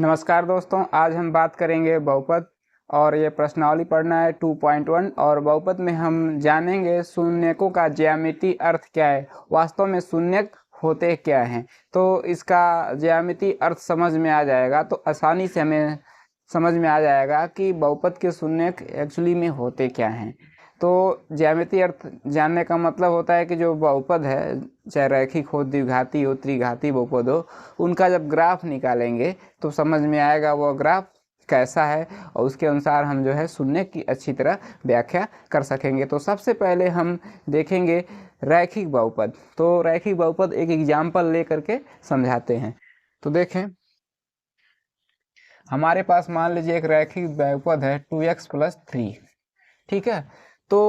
नमस्कार दोस्तों, आज हम बात करेंगे बहुपद और ये प्रश्नावली पढ़ना है 2.1 और बहुपद में हम जानेंगे शून्यकों का ज्यामितीय अर्थ क्या है, वास्तव में शून्यक होते क्या हैं। तो इसका ज्यामितीय अर्थ समझ में आ जाएगा तो आसानी से हमें समझ में आ जाएगा कि बहुपद के शून्यक एक्चुअली में होते क्या हैं। तो ज्यामितीय अर्थ जानने का मतलब होता है कि जो बहुपद है, चाहे रैखिक हो, द्विघाती हो, त्रिघाती बहुपद हो, उनका जब ग्राफ निकालेंगे तो समझ में आएगा वो ग्राफ कैसा है और उसके अनुसार हम जो है शून्य की अच्छी तरह व्याख्या कर सकेंगे। तो सबसे पहले हम देखेंगे रैखिक बहुपद। तो रैखिक बहुपद एक एग्जाम्पल ले करके समझाते हैं। तो देखें, हमारे पास मान लीजिए एक रैखिक बहुपद है 2x + 3, ठीक है। तो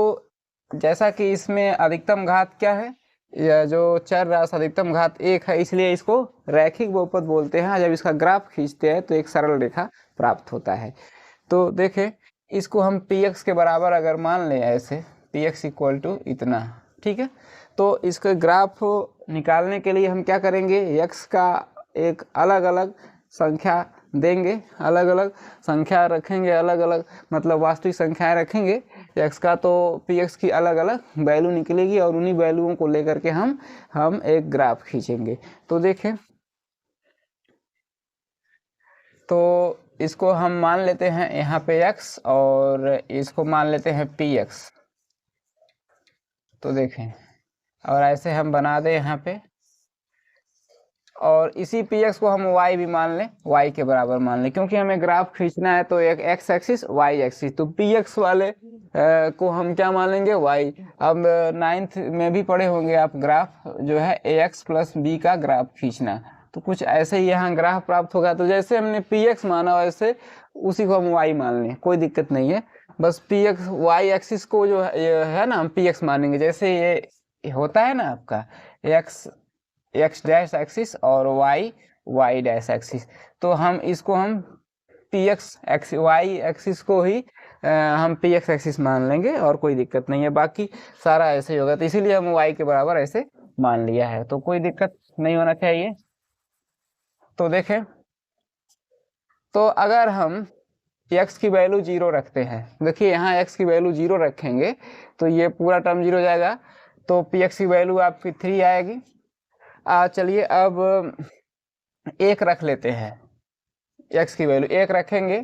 जैसा कि इसमें अधिकतम घात क्या है, या जो चर राशि अधिकतम घात 1 है, इसलिए इसको रैखिक बहुपद बोलते हैं। जब इसका ग्राफ खींचते हैं तो एक सरल रेखा प्राप्त होता है। तो देखें, इसको हम px के बराबर अगर मान लें, ऐसे px = इतना, ठीक है। तो इसके ग्राफ निकालने के लिए हम क्या करेंगे, x का एक अलग अलग संख्या देंगे, अलग अलग संख्या रखेंगे, अलग अलग मतलब वास्तविक संख्याएं रखेंगे x का, तो px की अलग अलग वैल्यू निकलेगी और उन्हीं वैल्यूओं को लेकर के हम एक ग्राफ खींचेंगे। तो देखें, तो इसको हम मान लेते हैं यहाँ पे x और इसको मान लेते हैं px। तो देखें, और ऐसे हम बना दें यहाँ पे, और इसी px को हम y भी मान लें, y के बराबर मान लें, क्योंकि हमें ग्राफ खींचना है। तो एक x एक्सिस y एक्सिस, तो px वाले को हम क्या मान लेंगे, y। अब 9th में भी पढ़े होंगे आप, ग्राफ जो है ax + b का ग्राफ खींचना, तो कुछ ऐसे ही यहाँ ग्राफ प्राप्त होगा। तो जैसे हमने px माना वैसे उसी को हम y मान लें, कोई दिक्कत नहीं है। बस px y एक्सिस को जो है ना, हम px मानेंगे। जैसे ये होता है ना आपका x डैश एक्सिस और y डैश एक्सिस, तो हम इसको हम px y एक्सिस को ही हम px एक्सिस मान लेंगे और कोई दिक्कत नहीं है। बाकी सारा ऐसे ही होगा, तो इसीलिए हम y के बराबर ऐसे मान लिया है, तो कोई दिक्कत नहीं होना चाहिए। तो देखें, तो अगर हम x की वैल्यू 0 रखते हैं, देखिए यहाँ x की वैल्यू 0 रखेंगे तो ये पूरा टर्म 0 जाएगा, तो px की वैल्यू आपकी 3 आएगी। चलिए अब 1 रख लेते हैं, x की वैल्यू 1 रखेंगे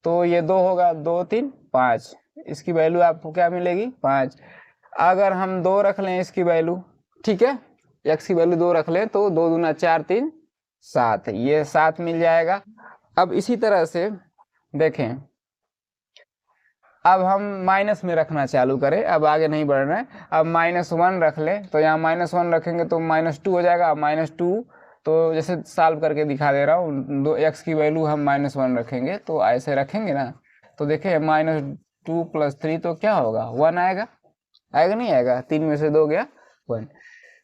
तो ये 2 होगा, 2 3 5, इसकी वैल्यू आपको क्या मिलेगी, 5। अगर हम 2 रख लें इसकी वैल्यू, ठीक है, x की वैल्यू 2 रख लें तो 2 दूना 4 3 7, ये 7 मिल जाएगा। अब इसी तरह से देखें, अब हम माइनस में रखना चालू करें, अब आगे नहीं बढ़ना है। अब -1 रख लें, तो यहाँ -1 रखेंगे तो -2 हो जाएगा। -2 तो जैसे सॉल्व करके दिखा दे रहा हूँ, 2x की वैल्यू हम -1 रखेंगे, तो ऐसे रखेंगे ना, तो देखिए -2 + 3 तो क्या होगा, 1 आएगा, आएगा नहीं आएगा, 3 में से 2 गया 1,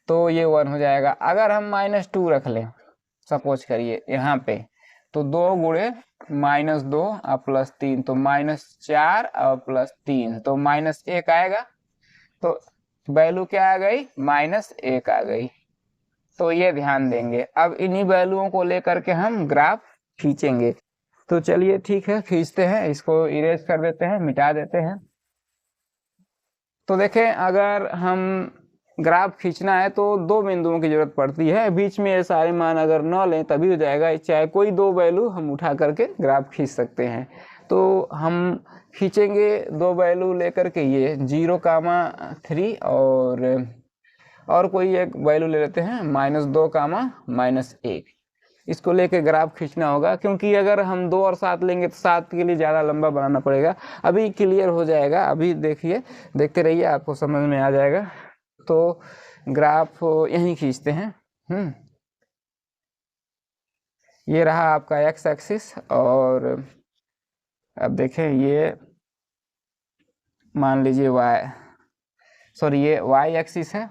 तो ये 1 हो जाएगा। अगर हम -2 रख लें, सपोज करिए यहाँ पे, तो 2 गुणे -2 और +3, तो -4 और +3, तो -1 आएगा। तो वैल्यू क्या आ गई, -1 आ गई। तो ये ध्यान देंगे। अब इन्हीं वैल्यूओं को लेकर के हम ग्राफ खींचेंगे। तो चलिए ठीक है, खींचते हैं, इसको इरेज कर देते हैं, मिटा देते हैं। तो देखें, अगर हम ग्राफ खींचना है तो 2 बिंदुओं की जरूरत पड़ती है, बीच में ये सारे मान अगर न लें तभी हो जाएगा, चाहे कोई 2 वैल्यू हम उठा करके ग्राफ खींच सकते हैं। तो हम खींचेंगे 2 वैल्यू लेकर के, ये 0, 3 और कोई एक वैल्यू ले लेते हैं -2, -1, इसको लेके ग्राफ खींचना होगा। क्योंकि अगर हम 2 और 7 लेंगे तो 7 के लिए ज़्यादा लंबा बनाना पड़ेगा। अभी क्लियर हो जाएगा, अभी देखिए, देखते रहिए, आपको समझ में आ जाएगा। तो ग्राफ यहीं खींचते हैं। ये रहा आपका x एक्सिस, और अब देखें, ये मान लीजिए ये y एक्सिस है,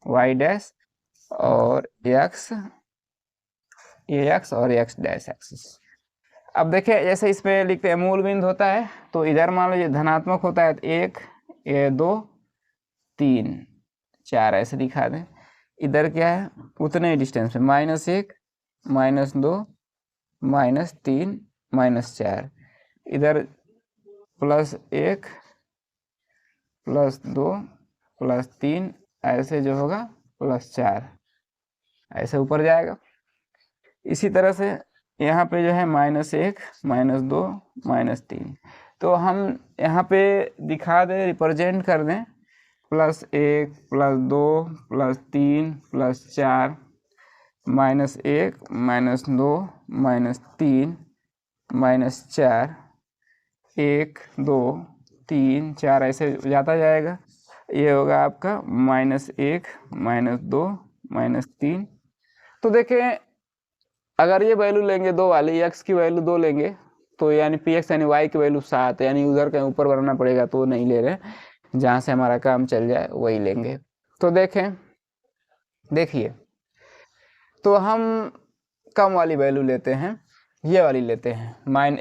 y डैश, और x, ये x और x डैश एक्सिस। अब देखिए, जैसे इसमें लिखते हैं मूल बिंदु होता है, तो इधर मान लीजिए धनात्मक होता है, 1 ये 2 3 4 ऐसे दिखा दें। इधर क्या है, उतने डिस्टेंस में -1 -2 -3 -4, इधर +1 +2 +3 ऐसे जो होगा +4 ऐसे ऊपर जाएगा। इसी तरह से यहाँ पे जो है -1 -2 -3, तो हम यहाँ पे दिखा दें, रिप्रेजेंट कर दें +1 +2 +3 +4 -1 -2 -3 -4 1 2 3 4 ऐसे जाता जाएगा। ये होगा आपका -1 -2 -3। तो देखें, अगर ये वैल्यू लेंगे 2 वाली, x की वैल्यू 2 लेंगे तो यानी px यानी y की वैल्यू 7, यानी उधर कहीं ऊपर बनाना पड़ेगा, तो नहीं ले रहे, जहाँ से हमारा काम चल जाए वही लेंगे। तो देखिए, तो हम कम वाली वैल्यू लेते हैं, ये वाली लेते हैं,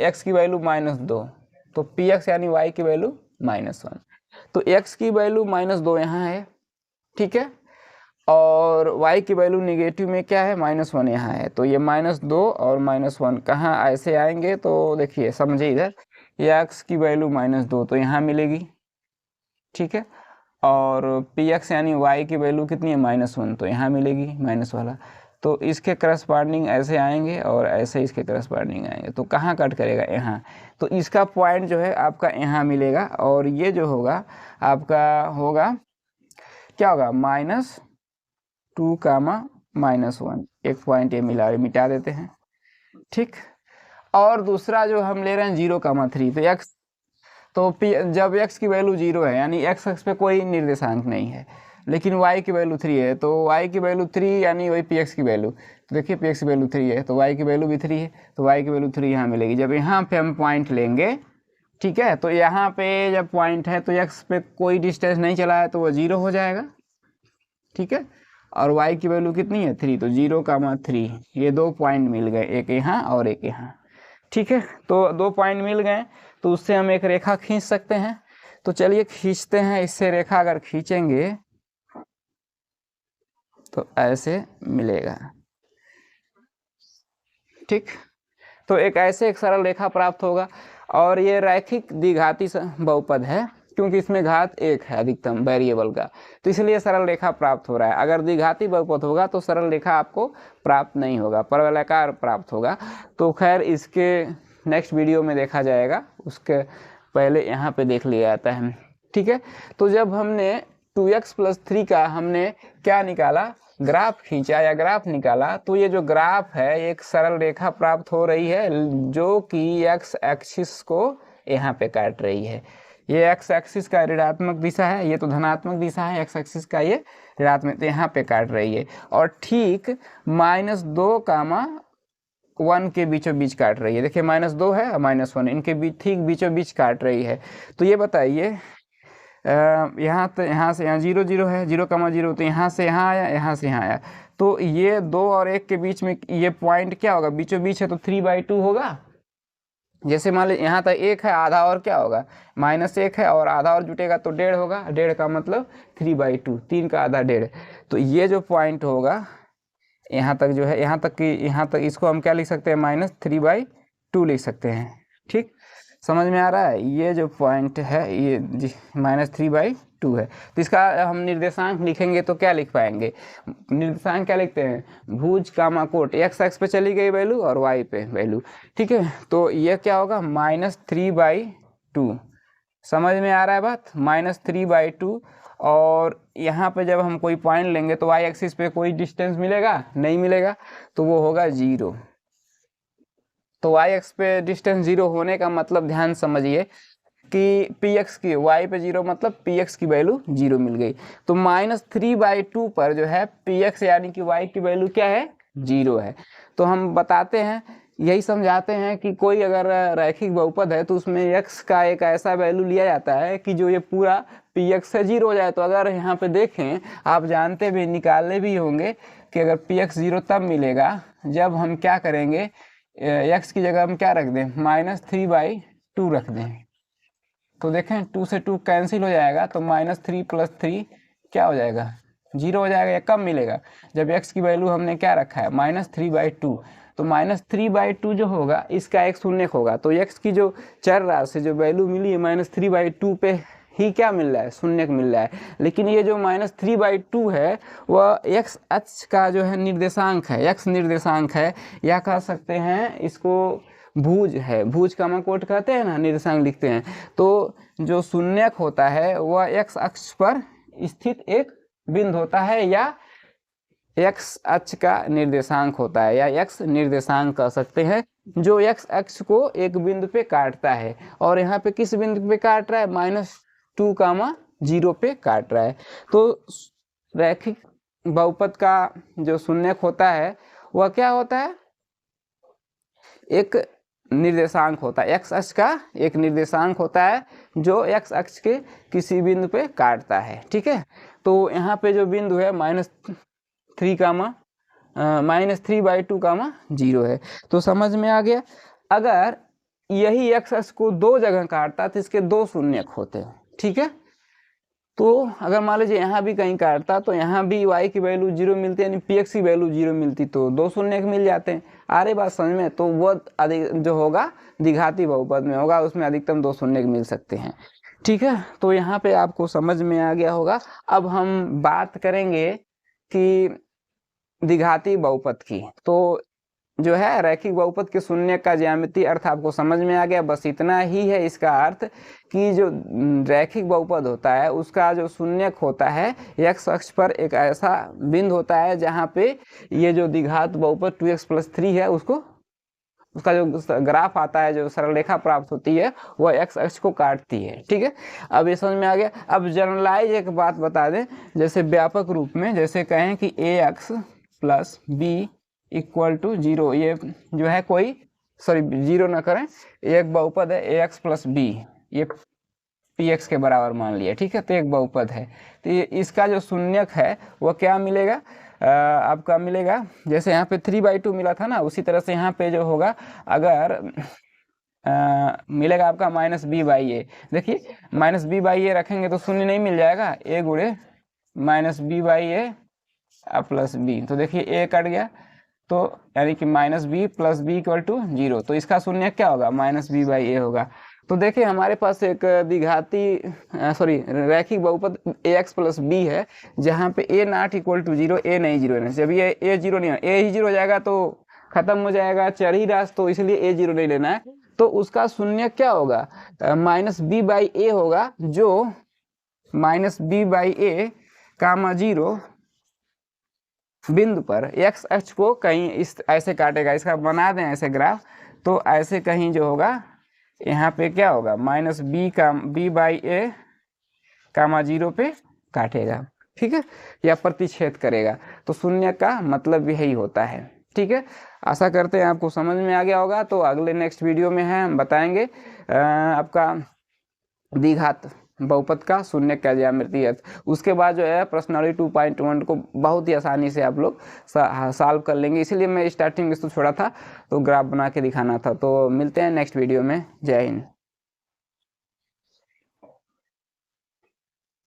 x की वैल्यू -2, तो px यानी y की वैल्यू -1, तो x की वैल्यू -2 यहाँ है, ठीक है, और y की वैल्यू निगेटिव में क्या है, -1 यहाँ है। तो ये -2 और -1 कहाँ ऐसे आएंगे, तो देखिए समझिए, इधर ये x की वैल्यू -2 तो यहाँ मिलेगी, ठीक है, और px यानी y की वैल्यू कितनी है, -1, तो यहाँ मिलेगी माइनस वाला। तो इसके करस्पॉन्डिंग ऐसे आएंगे और ऐसे इसके करस्पॉन्डिंग आएंगे, तो कहाँ कट करेगा, यहाँ। तो इसका पॉइंट जो है आपका यहाँ मिलेगा, और ये जो होगा आपका होगा क्या होगा, -2 -1, एक पॉइंट ये मिटा देते हैं, ठीक। और दूसरा जो हम ले रहे हैं 0,3, तो जब x की वैल्यू 0 है, यानी x अक्ष पे कोई निर्देशांक नहीं है, लेकिन y की वैल्यू 3 है, तो y की वैल्यू 3 यानी वही px की वैल्यू, तो देखिए px की वैल्यू 3 है, तो y की वैल्यू भी 3 है, तो y की वैल्यू 3 यहाँ मिलेगी। जब यहाँ पे हम पॉइंट लेंगे, ठीक है, तो यहाँ पे जब पॉइंट है तो x पे कोई डिस्टेंस नहीं चला है, तो वो 0 हो जाएगा, ठीक है, और y की वैल्यू कितनी है, 3, तो 0,3, ये 2 पॉइंट मिल गए, एक यहाँ और एक यहाँ, ठीक है। तो 2 पॉइंट मिल गए, तो उससे हम एक रेखा खींच सकते हैं। तो चलिए खींचते हैं, इससे रेखा अगर खींचेंगे तो ऐसे मिलेगा, ठीक। तो एक सरल रेखा प्राप्त होगा, और ये रैखिक द्विघाती बहुपद है, क्योंकि इसमें घात 1 है अधिकतम वेरिएबल का, तो इसलिए सरल रेखा प्राप्त हो रहा है। अगर द्विघाती बहुपद होगा तो सरल रेखा आपको प्राप्त नहीं होगा, परवलयाकार प्राप्त होगा। तो खैर इसके नेक्स्ट वीडियो में देखा जाएगा, उसके पहले यहाँ पे देख लिया जाता है, ठीक है। तो जब हमने 2x + 3 का हमने क्या निकाला, ग्राफ खींचा या ग्राफ निकाला, तो ये जो ग्राफ है एक सरल रेखा प्राप्त हो रही है, जो कि x एक्सिस को यहाँ पे काट रही है। ये x एक्सिस का ऋणात्मक दिशा है, ये तो धनात्मक दिशा है, x एक्सिस का ये ऋणात्मक, यहाँ पे काट रही है, और ठीक -2, 1 के बीचों बीच काट रही है। देखिए -2 है और -1, इनके बीच ठीक बीचों बीच काट रही है। तो ये बताइए, यहाँ तो यहाँ से यहाँ 0 0 है, 0,0, तो यहाँ से यहाँ आया, यहाँ से यहाँ आया, तो ये 2 और 1 के बीच में ये पॉइंट क्या होगा, बीचों बीच है, तो 3/2 होगा। जैसे मान लीजिए यहाँ तक 1 है, आधा और क्या होगा, -1 है, और आधा और जुटेगा तो 1.5 होगा, 1.5 का मतलब 3/2, 3 का आधा 1.5। तो ये जो पॉइंट होगा यहाँ तक जो है, यहाँ तक इसको हम क्या लिख सकते हैं, -3/2 लिख सकते हैं, ठीक। समझ में आ रहा है, ये जो पॉइंट है ये -3/2 है। तो इसका हम निर्देशांक लिखेंगे तो क्या लिख पाएंगे, निर्देशांक क्या लिखते हैं, भुज कोट, x एक्स पे चली गई वैल्यू और y पे वैल्यू, ठीक है। तो ये क्या होगा, -3/2, समझ में आ रहा है बात, -3/2। और यहाँ पे जब हम कोई पॉइंट लेंगे तो y एक्सिस पे कोई डिस्टेंस मिलेगा, नहीं मिलेगा, तो वो होगा 0। तो y एक्स पे डिस्टेंस 0 होने का मतलब ध्यान समझिए कि px की y पे 0 मतलब px की वैल्यू 0 मिल गई। तो -3/2 पर जो है px यानी कि y की वैल्यू क्या है, 0 है। तो हम बताते हैं, यही समझाते हैं कि कोई अगर रैखिक बहुपद है तो उसमें x का एक ऐसा वैल्यू लिया जाता है कि जो ये पूरा px से 0 हो जाए। तो अगर यहाँ पे देखें, आप जानते भी, निकाले भी होंगे कि अगर px 0 तब मिलेगा जब हम क्या करेंगे, x की जगह हम क्या रख दें, -3/2 रख दें। तो देखें 2 से 2 कैंसिल हो जाएगा, तो -3 + 3 क्या हो जाएगा, जीरो हो जाएगा या कम मिलेगा जब x की वैल्यू हमने क्या रखा है -3/2। तो -3/2 जो होगा इसका एक शून्यक होगा, तो x की जो चर राशि जो वैल्यू मिली है -3/2 पे ही क्या मिल रहा है, शून्यक मिल रहा है। लेकिन ये जो -3/2 है वह x अक्ष का जो है निर्देशांक है, x निर्देशांक है, या कह सकते हैं इसको भुज है, भुज का कोट कहते हैं ना, निर्देशांक लिखते हैं। तो जो शून्यक होता है वह x अक्ष पर स्थित एक बिंदु होता है, या x अक्ष का निर्देशांक होता है, या x निर्देशांक कह सकते हैं, जो x अक्ष को एक बिंदु पे काटता है। और यहाँ पे किस बिंदु पे काट रहा है, -2, 0 पे काट रहा है। तो रैखिक बहुपद का जो शून्यक होता है वह क्या होता है, एक निर्देशांक होता है, x अक्ष का एक निर्देशांक होता है जो x अक्ष के किसी बिंदु पे काटता है। ठीक है, तो यहाँ पे जो बिंदु है -3/2, 0 है। तो समझ में आ गया। अगर यही x अक्ष को दो जगह काटता तो इसके दो शून्यक होते हैं। ठीक है, तो अगर मान लीजिए यहाँ भी कहीं काटता तो यहाँ भी y की वैल्यू 0 मिलती है, यानी px की वैल्यू 0 मिलती, तो दो शून्यक मिल जाते हैं। आ रही बात समझ में। तो वो अधिक जो होगा द्विघाती बहुपद में होगा, उसमें अधिकतम दो शून्यक मिल सकते हैं। ठीक है, तो यहाँ पे आपको समझ में आ गया होगा। अब हम बात करेंगे कि द्विघाती बहुपद की। तो जो है रैखिक बहुपद के शून्यक का ज्यामितीय अर्थ आपको समझ में आ गया। बस इतना ही है इसका अर्थ कि जो रैखिक बहुपद होता है उसका जो शून्यक होता है x अक्ष पर एक ऐसा बिंदु होता है जहाँ पे ये जो द्विघात बहुपद 2x + 3 है उसका जो ग्राफ आता है, जो सरल रेखा प्राप्त होती है वह x अक्ष को काटती है। ठीक है, अब ये समझ में आ गया। अब जनरलाइज एक बात बता दें, जैसे व्यापक रूप में जैसे कहें कि ax + b = 0, ये जो है कोई जीरो ना करें, एक बहुपद है ax + b, ये px के बराबर मान लिया। ठीक है, तो एक बहुपद है, तो ये इसका जो शून्यक है वह क्या मिलेगा, आपका मिलेगा जैसे यहाँ पे 3/2 मिला था ना, उसी तरह से यहाँ पे जो होगा अगर मिलेगा आपका -b/a। देखिए -b/a रखेंगे तो शून्य नहीं मिल जाएगा, a × -b/a + b, तो देखिए a कट गया, तो यानी कि -b + b = 0, तो इसका शून्य क्या होगा, -b/a होगा। तो देखिए हमारे पास एक रैखिक बहुपद ax + b है, जहाँ पे a ≠ 0, a नहीं 0 है। जब ये a 0 नहीं, a ही 0 हो जाएगा तो खत्म हो जाएगा चर ही राशि, तो इसलिए a 0 नहीं लेना है। तो उसका शून्य क्या होगा, -b/a होगा, जो -b/a, 0 बिंदु पर x अक्ष को कहीं इस ऐसे काटेगा। इसका बना दें ऐसे ग्राफ, तो ऐसे कहीं जो होगा यहाँ पे क्या होगा, -b/a, 0 पे काटेगा। ठीक है, या प्रतिच्छेद करेगा। तो शून्य का मतलब यही होता है। ठीक है, आशा करते हैं आपको समझ में आ गया होगा। तो अगले नेक्स्ट वीडियो में है हम बताएंगे आपका द्विघात बहुपद का शून्य का ज्यामितीय अर्थ। उसके बाद जो है प्रश्नावली 2.1 को बहुत ही आसानी से आप लोग सॉल्व कर लेंगे। इसीलिए मैं स्टार्टिंग में इसको छोड़ा था, तो ग्राफ बना के दिखाना था। तो मिलते हैं नेक्स्ट वीडियो में। जय हिंद।